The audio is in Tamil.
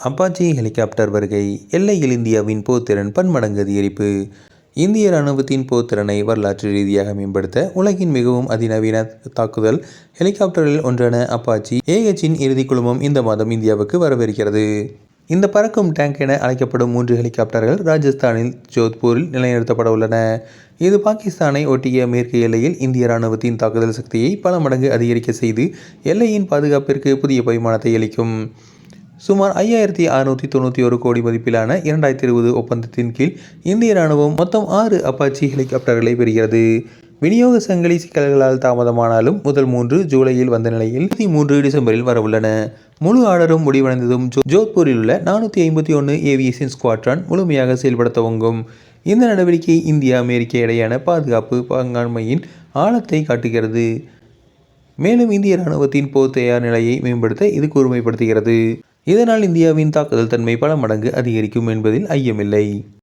அப்பாச்சி ஹெலிகாப்டர் வருகை, எல்லையில் இந்தியாவின் போர்த்திறன் பன்மடங்கு அதிகரிப்பு. இந்திய ராணுவத்தின் போர்த்திறனை வரலாற்று ரீதியாக மேம்படுத்த உலகின் மிகவும் அதிநவீன தாக்குதல் ஹெலிகாப்டரில் ஒன்றான அப்பாச்சி ஏஹெச்சின் இறுதி குழுமம் இந்த மாதம் இந்தியாவுக்கு வரவிருக்கிறது. இந்த பறக்கும் டேங்க் என அழைக்கப்படும் 3 ஹெலிகாப்டர்கள் ராஜஸ்தானில் ஜோத்பூரில் நிலைநிறுத்தப்பட உள்ளன. இது பாகிஸ்தானை ஒட்டிய மேற்கு எல்லையில் இந்திய ராணுவத்தின் தாக்குதல் சக்தியை பல மடங்கு அதிகரிக்க செய்து எல்லையின் பாதுகாப்பிற்கு புதிய பரிமாணத்தை அளிக்கும். சுமார் 5691 கோடி மதிப்பிலான 2020 ஒப்பந்தத்தின் கீழ் இந்திய ராணுவம் மொத்தம் 6 அப்பாச்சி ஹெலிகாப்டர்களை பெறுகிறது. விநியோக சங்கிலி சிக்கல்களால் தாமதமானாலும் முதல் 3 ஜூலையில் வந்த நிலையில் 3 டிசம்பரில் வரவுள்ளன. முழு ஆர்டரும் முடிவடைந்ததும் ஜோத்பூரில் உள்ள 451 ஏவியேஷன் ஸ்குவாட்ரான் முழுமையாக செயல்பட துவங்கும். இந்த நடவடிக்கை இந்தியா அமெரிக்க இடையேயான பாதுகாப்பு பங்காண்மையின் ஆழத்தை காட்டுகிறது. மேலும் இந்திய ராணுவத்தின் போர் தயார் நிலையை மேம்படுத்த இது கூர்மைப்படுத்துகிறது. இதனால் இந்தியாவின் தாக்குதல் தன்மை பல மடங்கு அதிகரிக்கும் என்பதில் ஐயமில்லை.